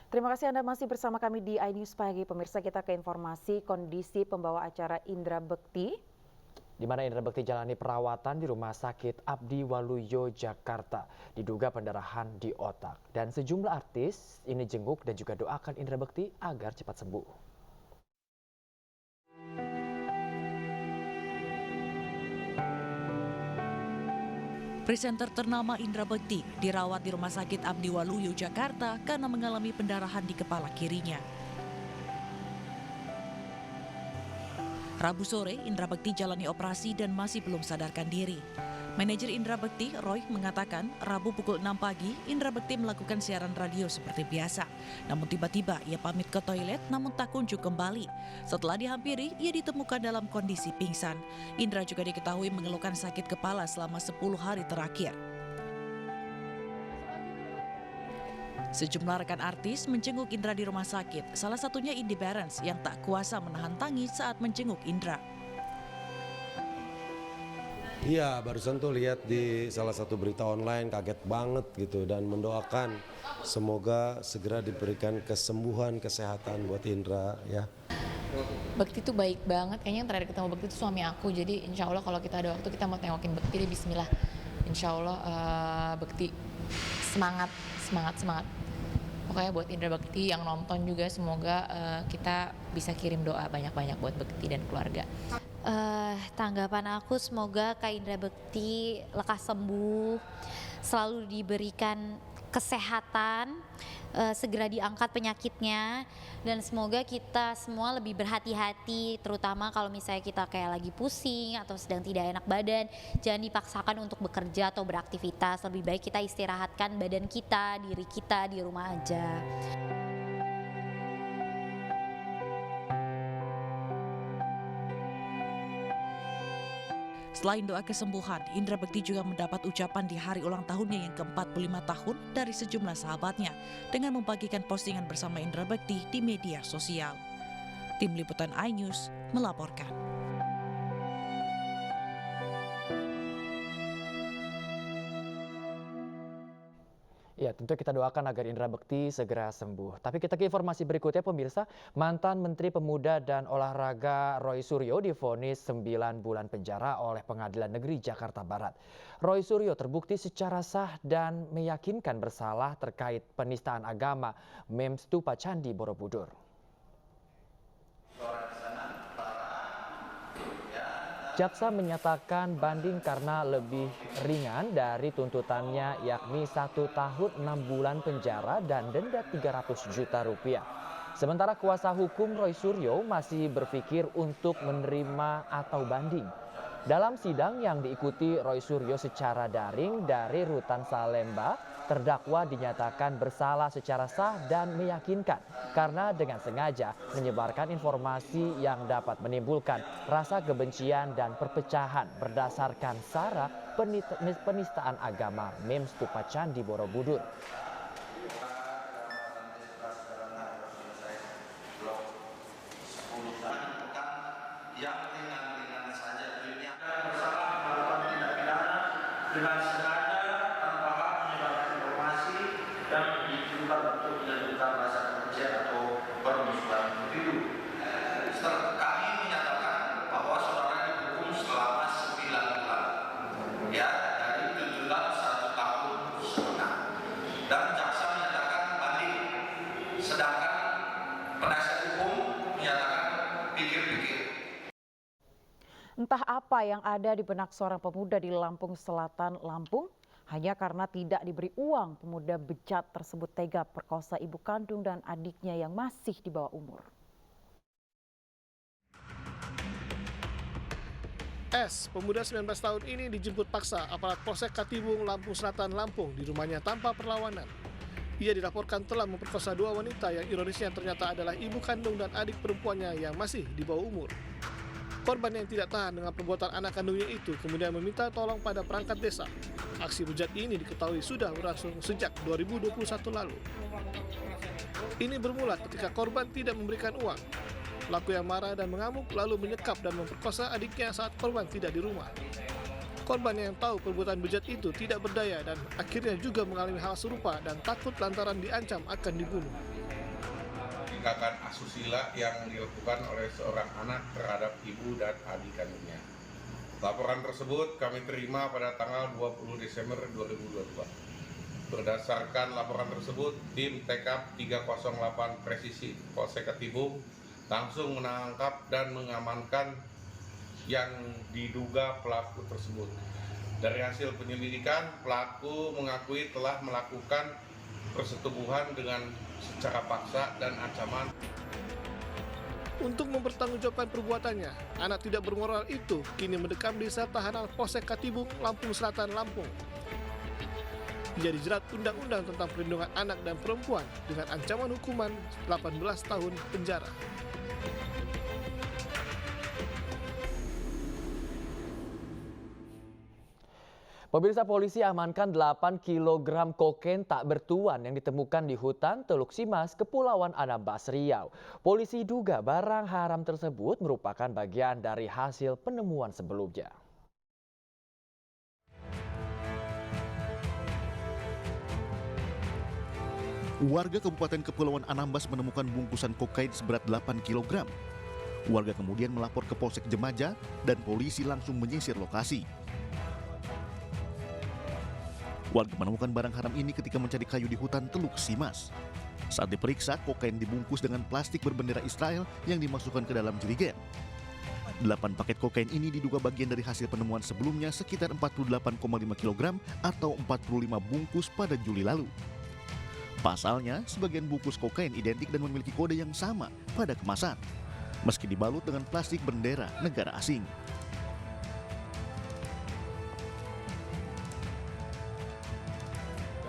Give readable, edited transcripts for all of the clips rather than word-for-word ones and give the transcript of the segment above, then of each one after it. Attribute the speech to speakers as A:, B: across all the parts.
A: Terima kasih Anda masih bersama kami di iNews Pagi. Pemirsa, kita ke informasi kondisi pembawa acara Indra Bekti.
B: Di mana Indra Bekti jalani perawatan di Rumah Sakit Abdi Waluyo, Jakarta. Diduga pendarahan di otak. Dan sejumlah artis ini jenguk dan juga doakan Indra Bekti agar cepat sembuh.
C: Presenter ternama Indra Bekti dirawat di Rumah Sakit Abdi Waluyo, Jakarta karena mengalami pendarahan di kepala kirinya. Rabu sore, Indra Bekti jalani operasi dan masih belum sadarkan diri. Manajer Indra Bekti, Roy, mengatakan Rabu pukul 6 pagi, Indra Bekti melakukan siaran radio seperti biasa. Namun tiba-tiba ia pamit ke toilet namun tak kunjung kembali. Setelah dihampiri, ia ditemukan dalam kondisi pingsan. Indra juga diketahui mengeluhkan sakit kepala selama 10 hari terakhir. Sejumlah rekan artis menjenguk Indra di rumah sakit, salah satunya Indy Barens yang tak kuasa menahan tangis saat menjenguk Indra.
D: Iya, barusan tuh lihat di salah satu berita online, kaget banget gitu, dan mendoakan semoga segera diberikan kesembuhan, kesehatan buat Indra ya.
E: Bekti tuh baik banget, kayaknya yang terakhir ketemu Bekti itu suami aku, jadi insya Allah kalau kita ada waktu kita mau tengokin Bekti deh, bismillah. Insya Allah Bekti semangat. Pokoknya buat Indra Bekti yang nonton juga semoga kita bisa kirim doa banyak-banyak buat Bekti dan keluarga.
F: Tanggapan aku semoga Kak Indra Bekti lekas sembuh, selalu diberikan kesehatan, segera diangkat penyakitnya, dan semoga kita semua lebih berhati-hati, terutama kalau misalnya kita kayak lagi pusing atau sedang tidak enak badan, jangan dipaksakan untuk bekerja atau beraktivitas, lebih baik kita istirahatkan badan kita, diri kita di rumah aja.
C: Selain doa kesembuhan, Indra Bekti juga mendapat ucapan di hari ulang tahunnya yang ke-45 tahun dari sejumlah sahabatnya dengan membagikan postingan bersama Indra Bekti di media sosial. Tim Liputan iNews melaporkan.
B: Ya, tentu kita doakan agar Indra Bekti segera sembuh. Tapi kita ke informasi berikutnya, pemirsa. Mantan Menteri Pemuda dan Olahraga Roy Suryo divonis 9 bulan penjara oleh Pengadilan Negeri Jakarta Barat. Roy Suryo terbukti secara sah dan meyakinkan bersalah terkait penistaan agama mem stupa Candi Borobudur. Jaksa menyatakan banding karena lebih ringan dari tuntutannya, yakni 1 tahun 6 bulan penjara dan denda 300 juta rupiah. Sementara kuasa hukum Roy Suryo masih berpikir untuk menerima atau banding. Dalam sidang yang diikuti Roy Suryo secara daring dari Rutan Salemba, terdakwa dinyatakan bersalah secara sah dan meyakinkan karena dengan sengaja menyebarkan informasi yang dapat menimbulkan rasa kebencian dan perpecahan berdasarkan sara penistaan agama mem stupa Candi Borobudur.
G: Dengan sengaja tanpa hak menyebarkan informasi yang ditujukan untuk menunjukkan rasa kebencian atau permusuhan individu. Kami menyatakan bahwa saudara dihukum selama 9 bulan, ya, dari tuntutan 1 tahun setengah, dan jaksa menyatakan banding, sedangkan penasihat hukum menyatakan pikir-pikir.
A: Entah apa yang ada di benak seorang pemuda di Lampung Selatan, Lampung. Hanya karena tidak diberi uang, pemuda bejat tersebut tega perkosa ibu kandung dan adiknya yang masih di bawah umur.
H: S, pemuda 19 tahun ini dijemput paksa aparat Polsek Katibung, Lampung Selatan, Lampung di rumahnya tanpa perlawanan. Ia dilaporkan telah memperkosa 2 wanita yang ironisnya ternyata adalah ibu kandung dan adik perempuannya yang masih di bawah umur. Korban yang tidak tahan dengan perbuatan anak kandungnya itu kemudian meminta tolong pada perangkat desa. Aksi bejat ini diketahui sudah berlangsung sejak 2021 lalu. Ini bermula ketika korban tidak memberikan uang. Pelaku yang marah dan mengamuk lalu menyekap dan memperkosa adiknya saat korban tidak di rumah. Korban yang tahu perbuatan bejat itu tidak berdaya dan akhirnya juga mengalami hal serupa dan takut lantaran diancam akan dibunuh.
I: tindakan asusila yang dilakukan oleh seorang anak terhadap ibu dan adik kandungnya. Laporan tersebut kami terima pada tanggal 20 Desember 2022. Berdasarkan laporan tersebut, tim TK 308 Presisi Polsek Katibung langsung menangkap dan mengamankan yang diduga pelaku tersebut. Dari hasil penyelidikan, pelaku mengakui telah melakukan persetubuhan dengan secara paksa dan ancaman.
H: Untuk mempertanggungjawabkan perbuatannya, anak tidak bermoral itu kini mendekam di sel tahanan Polsek Katibung, Lampung Selatan, Lampung. Ia dijerat Undang-Undang tentang Perlindungan Anak dan Perempuan dengan ancaman hukuman 18 tahun penjara.
B: Pemirsa, polisi amankan 8 kg kokain tak bertuan yang ditemukan di hutan Teluk Simas, Kepulauan Anambas, Riau. Polisi duga barang haram tersebut merupakan bagian dari hasil penemuan sebelumnya.
J: Warga Kabupaten Kepulauan Anambas menemukan bungkusan kokain seberat 8 kg. Warga kemudian melapor ke Polsek Jemaja dan polisi langsung menyisir lokasi. Warga menemukan barang haram ini ketika mencari kayu di hutan Teluk Simas. Saat diperiksa, kokain dibungkus dengan plastik berbendera Israel yang dimasukkan ke dalam jerigen. 8 paket kokain ini diduga bagian dari hasil penemuan sebelumnya sekitar 48,5 kg atau 45 bungkus pada Juli lalu. Pasalnya, sebagian bungkus kokain identik dan memiliki kode yang sama pada kemasan, meski dibalut dengan plastik bendera negara asing.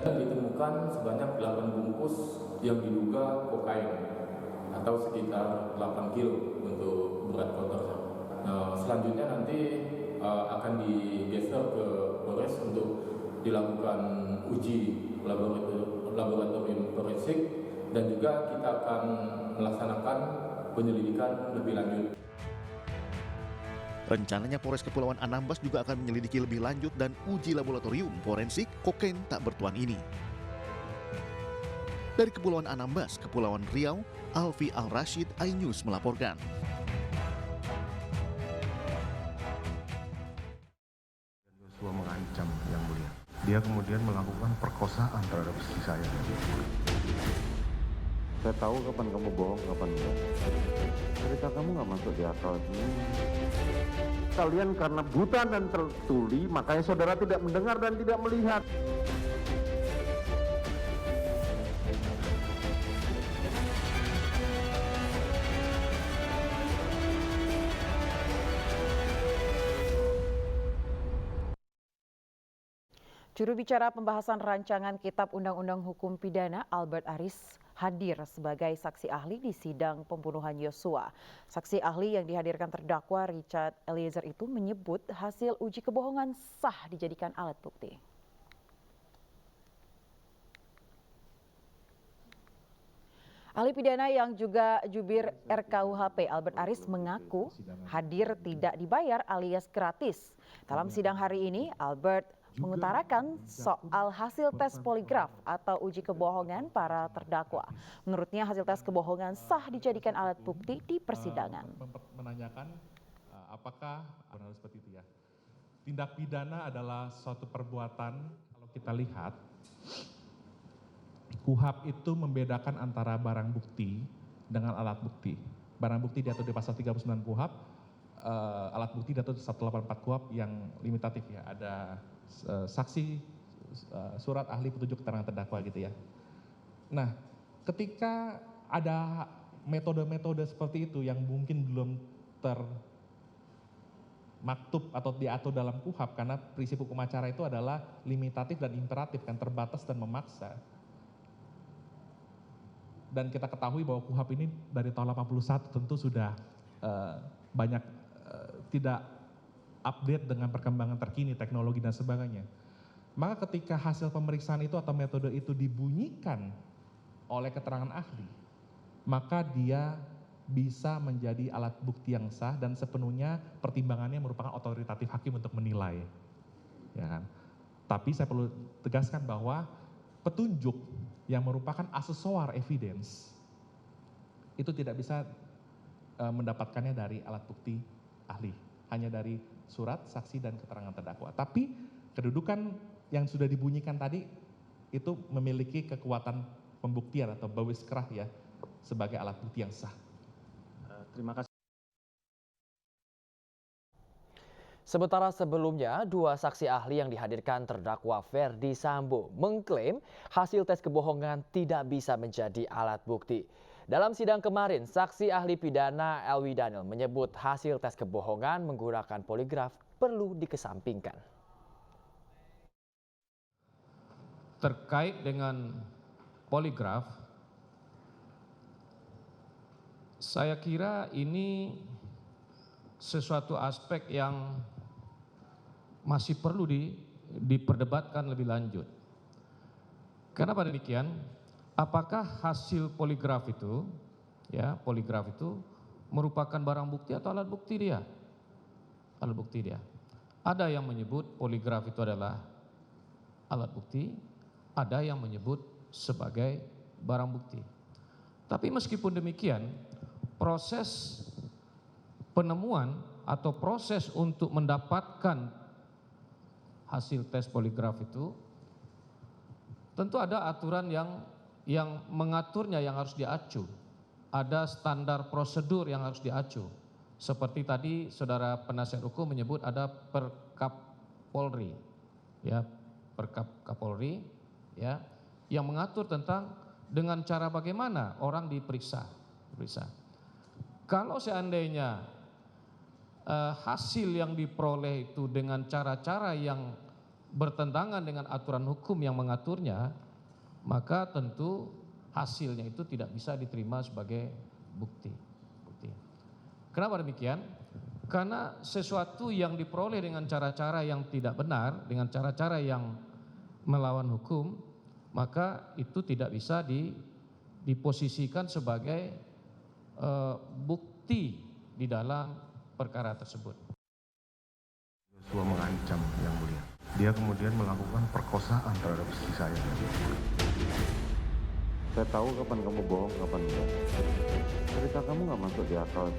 K: Ditemukan sebanyak 8 bungkus yang diduga kokain atau sekitar 8 kilo untuk berat kotornya. Selanjutnya nanti akan digeser ke Polres untuk dilakukan uji laboratorium forensik dan juga kita akan melaksanakan penyelidikan lebih lanjut.
J: Rencananya Polres Kepulauan Anambas juga akan menyelidiki lebih lanjut dan uji laboratorium forensik kokain tak bertuan ini. Dari Kepulauan Anambas, Kepulauan Riau, Alfi Al-Rashid, iNews melaporkan.
L: Yosua mengancam Yang Mulia. Dia kemudian melakukan perkosaan terhadap istri saya. Saya tahu kapan kamu bohong, kapan enggak. Cerita kamu nggak masuk di akal. Kalian karena buta dan tertuli, makanya saudara tidak mendengar dan tidak melihat.
A: Juru bicara pembahasan rancangan Kitab Undang-Undang Hukum Pidana Albert Aris hadir sebagai saksi ahli di sidang pembunuhan Yosua. Saksi ahli yang dihadirkan terdakwa Richard Eliezer itu menyebut hasil uji kebohongan sah dijadikan alat bukti. Ahli pidana yang juga jubir RKUHP Albert Aris mengaku hadir tidak dibayar alias gratis. Dalam sidang hari ini, Albert mengutarakan soal hasil tes poligraf atau uji kebohongan para terdakwa. Menurutnya hasil tes kebohongan sah dijadikan alat bukti di persidangan.
M: Menanyakan apakah benar seperti itu ya. Tindak pidana adalah suatu perbuatan, kalau kita lihat KUHAP itu membedakan antara barang bukti dengan alat bukti. Barang bukti diatur di pasal 39 KUHAP, alat bukti diatur di 184 KUHAP yang limitatif ya. Ada saksi, surat ahli petunjuk keterangan terdakwa gitu ya. Nah, ketika ada metode-metode seperti itu yang mungkin belum termaktub atau diatur dalam KUHAP, karena prinsip hukum acara itu adalah limitatif dan imperatif, kan terbatas dan memaksa. Dan kita ketahui bahwa KUHAP ini dari tahun 81 tentu sudah banyak tidak update dengan perkembangan terkini, teknologi dan sebagainya. Maka ketika hasil pemeriksaan itu atau metode itu dibunyikan oleh keterangan ahli, maka dia bisa menjadi alat bukti yang sah dan sepenuhnya pertimbangannya merupakan otoritatif hakim untuk menilai. Ya kan? Tapi saya perlu tegaskan bahwa petunjuk yang merupakan aksesoar evidence itu tidak bisa mendapatkannya dari alat bukti ahli, hanya dari surat, saksi, dan keterangan terdakwa. Tapi kedudukan yang sudah dibunyikan tadi itu memiliki kekuatan pembuktian atau bawis-kerah ya sebagai alat bukti yang sah.
N: Terima kasih.
B: Sementara sebelumnya, 2 saksi ahli yang dihadirkan terdakwa Ferdi Sambo mengklaim hasil tes kebohongan tidak bisa menjadi alat bukti. Dalam sidang kemarin, saksi ahli pidana Elwi Daniel menyebut hasil tes kebohongan menggunakan poligraf perlu dikesampingkan.
K: Terkait dengan poligraf, saya kira ini sesuatu aspek yang masih perlu diperdebatkan lebih lanjut. Kenapa demikian? Apakah hasil poligraf itu, merupakan barang bukti atau alat bukti dia? Alat bukti dia. Ada yang menyebut poligraf itu adalah alat bukti, ada yang menyebut sebagai barang bukti. Tapi meskipun demikian, proses penemuan atau proses untuk mendapatkan hasil tes poligraf itu tentu ada aturan yang mengaturnya yang harus diacu. Ada standar prosedur yang harus diacu. Seperti tadi saudara penasihat hukum menyebut ada Perkap Polri, Perkap Kapolri, yang mengatur tentang dengan cara bagaimana orang diperiksa. Kalau seandainya hasil yang diperoleh itu dengan cara-cara yang bertentangan dengan aturan hukum yang mengaturnya, maka tentu hasilnya itu tidak bisa diterima sebagai bukti. Kenapa demikian? Karena sesuatu yang diperoleh dengan cara-cara yang tidak benar, dengan cara-cara yang melawan hukum, maka itu tidak bisa diposisikan sebagai bukti di dalam perkara tersebut.
L: Yosua mengancam yang mulia. Dia kemudian melakukan perkosaan terhadap istri saya. Saya tahu kapan kamu bohong, kapan enggak. Cerita kamu nggak masuk di akal.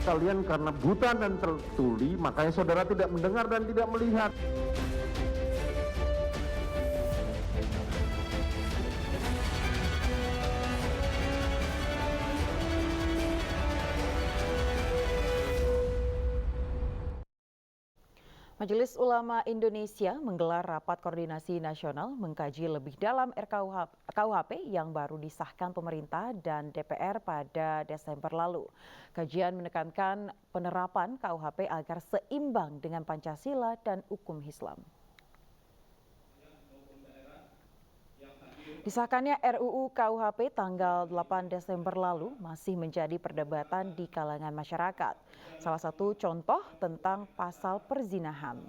L: Kalian karena buta dan tertuli, makanya saudara tidak mendengar dan tidak melihat.
A: Majelis Ulama Indonesia menggelar rapat koordinasi nasional mengkaji lebih dalam RKUHP yang baru disahkan pemerintah dan DPR pada Desember lalu. Kajian menekankan penerapan KUHP agar seimbang dengan Pancasila dan hukum Islam. Disahkannya RUU KUHP tanggal 8 Desember lalu masih menjadi perdebatan di kalangan masyarakat. Salah satu contoh tentang pasal perzinahan.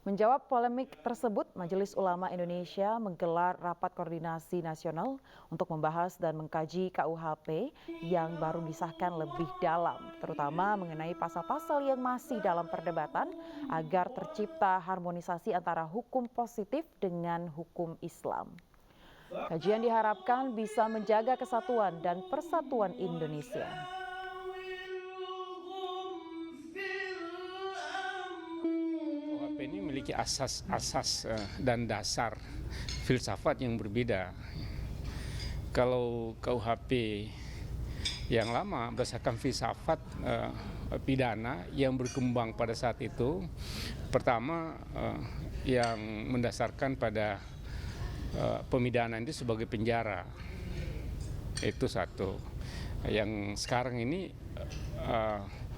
A: Menjawab polemik tersebut, Majelis Ulama Indonesia menggelar rapat koordinasi nasional untuk membahas dan mengkaji KUHP yang baru disahkan lebih dalam, terutama mengenai pasal-pasal yang masih dalam perdebatan agar tercipta harmonisasi antara hukum positif dengan hukum Islam. Kajian diharapkan bisa menjaga kesatuan dan persatuan Indonesia.
O: KUHP ini memiliki asas dan dasar filsafat yang berbeda. Kalau KUHP yang lama berdasarkan filsafat pidana yang berkembang pada saat itu, pertama yang mendasarkan pada pemidanaan itu sebagai penjara, itu satu. Yang sekarang ini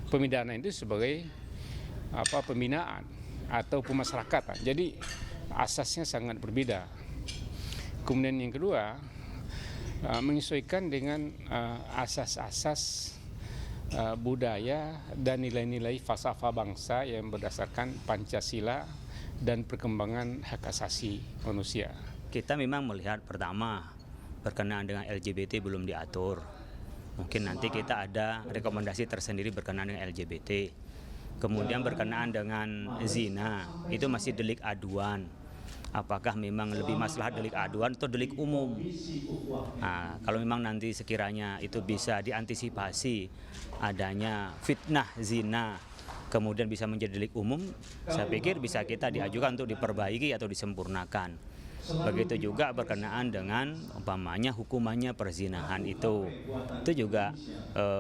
O: pemidanaan itu sebagai pembinaan atau pemasyarakatan. Jadi asasnya sangat berbeda. Kemudian yang kedua, menyesuaikan dengan asas-asas budaya dan nilai-nilai falsafah bangsa yang berdasarkan Pancasila dan perkembangan hak asasi manusia.
P: Kita memang melihat pertama berkenaan dengan LGBT belum diatur. Mungkin nanti kita ada rekomendasi tersendiri berkenaan dengan LGBT. Kemudian berkenaan dengan zina, itu masih delik aduan. apakah memang lebih maslahat delik aduan atau delik umum. Nah, kalau memang nanti sekiranya itu bisa diantisipasi adanya fitnah zina, kemudian bisa menjadi delik umum, saya pikir bisa kita diajukan untuk diperbaiki atau disempurnakan. Begitu juga berkenaan dengan umpamanya hukumannya perzinahan itu juga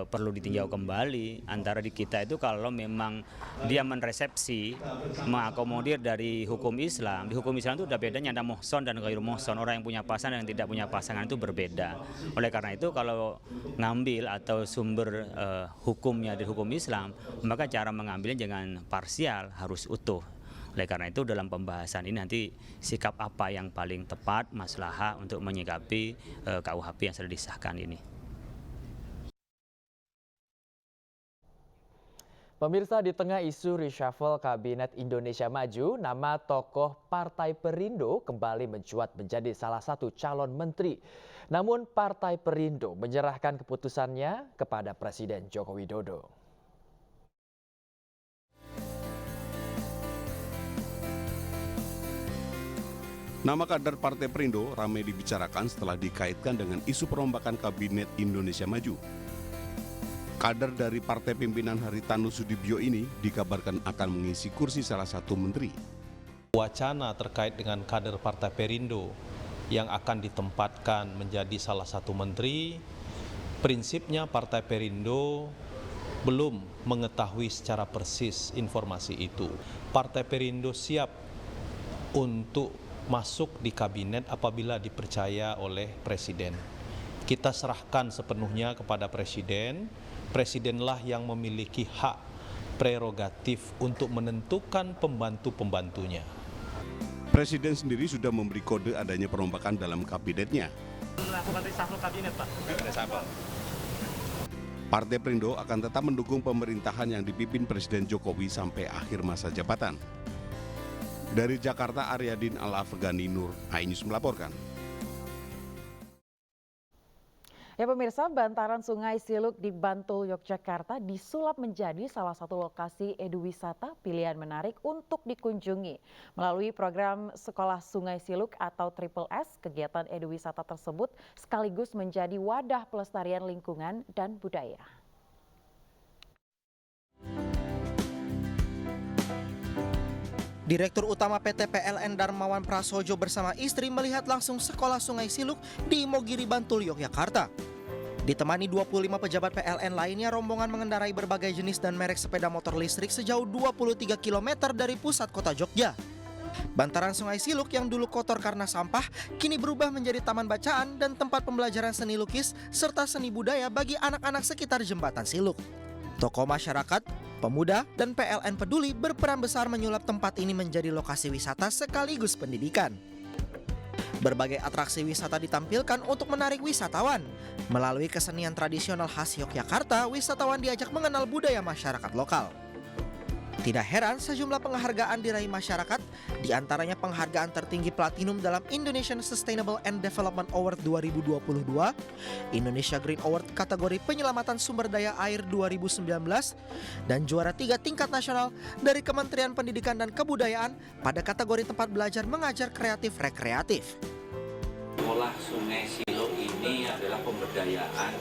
P: perlu ditinjau kembali antara di kita itu kalau memang dia menresepsi mengakomodir dari hukum Islam. Di hukum Islam itu udah bedanya ada muhson dan ghairu muhson, orang yang punya pasangan dan yang tidak punya pasangan itu berbeda. Oleh karena itu kalau ngambil atau sumber hukumnya dari hukum Islam, maka cara mengambilnya jangan parsial, harus utuh. Oleh karena itu dalam pembahasan ini nanti sikap apa yang paling tepat maslahah untuk menyikapi KUHP yang sudah disahkan ini.
B: Pemirsa, di tengah isu reshuffle Kabinet Indonesia Maju, nama tokoh Partai Perindo kembali mencuat menjadi salah satu calon menteri. Namun Partai Perindo menyerahkan keputusannya kepada Presiden Joko Widodo.
Q: Nama kader Partai Perindo ramai dibicarakan setelah dikaitkan dengan isu perombakan Kabinet Indonesia Maju. Kader dari Partai Pimpinan Haritanu Sudibyo ini dikabarkan akan mengisi kursi salah satu menteri.
R: Wacana terkait dengan kader Partai Perindo yang akan ditempatkan menjadi salah satu menteri, prinsipnya Partai Perindo belum mengetahui secara persis informasi itu. Partai Perindo siap untuk masuk di kabinet apabila dipercaya oleh Presiden. Kita serahkan sepenuhnya kepada Presiden. Presidenlah yang memiliki hak prerogatif untuk menentukan pembantu-pembantunya.
Q: Presiden sendiri sudah memberi kode adanya perombakan dalam kabinetnya.
N: Melakukan reshuffle kabinet, Pak. Reshuffle.
Q: Partai Perindo akan tetap mendukung pemerintahan yang dipimpin Presiden Jokowi sampai akhir masa jabatan. Dari Jakarta, Aryadin Al-Afghani Nur, iNews melaporkan.
A: Ya pemirsa, bantaran Sungai Siluk di Bantul, Yogyakarta disulap menjadi salah satu lokasi eduwisata pilihan menarik untuk dikunjungi. Melalui program Sekolah Sungai Siluk atau Triple S, kegiatan eduwisata tersebut sekaligus menjadi wadah pelestarian lingkungan dan budaya.
S: Direktur Utama PT PLN Darmawan Prasojo bersama istri melihat langsung Sekolah Sungai Siluk di Imogiri, Bantul, Yogyakarta. Ditemani 25 pejabat PLN lainnya, rombongan mengendarai berbagai jenis dan merek sepeda motor listrik sejauh 23 km dari pusat kota Jogja. Bantaran Sungai Siluk yang dulu kotor karena sampah, kini berubah menjadi taman bacaan dan tempat pembelajaran seni lukis serta seni budaya bagi anak-anak sekitar Jembatan Siluk. Tokoh masyarakat, pemuda, dan PLN peduli berperan besar menyulap tempat ini menjadi lokasi wisata sekaligus pendidikan. Berbagai atraksi wisata ditampilkan untuk menarik wisatawan. Melalui kesenian tradisional khas Yogyakarta, wisatawan diajak mengenal budaya masyarakat lokal. Tidak heran sejumlah penghargaan diraih masyarakat, diantaranya penghargaan tertinggi Platinum dalam Indonesian Sustainable and Development Award 2022, Indonesia Green Award kategori penyelamatan sumber daya air 2019, dan juara 3 tingkat nasional dari Kementerian Pendidikan dan Kebudayaan pada kategori tempat belajar mengajar kreatif rekreatif.
T: Sekolah Sungai Siluk ini adalah pemberdayaan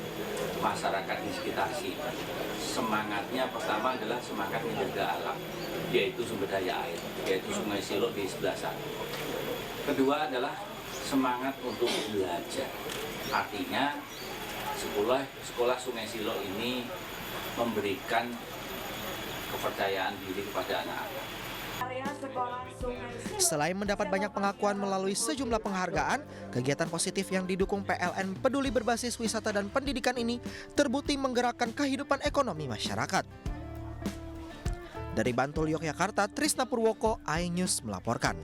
T: masyarakat di sekitar sini. Semangatnya pertama adalah semangat menjaga alam, yaitu sumber daya air, yaitu Sungai Siluk di sebelah sana. Kedua adalah semangat untuk belajar. Artinya sekolah Sungai Siluk ini memberikan kepercayaan diri kepada anak-anak.
S: Selain mendapat banyak pengakuan melalui sejumlah penghargaan, kegiatan positif yang didukung PLN peduli berbasis wisata dan pendidikan ini terbukti menggerakkan kehidupan ekonomi masyarakat. Dari Bantul, Yogyakarta, Trisna Purwoko, iNews melaporkan.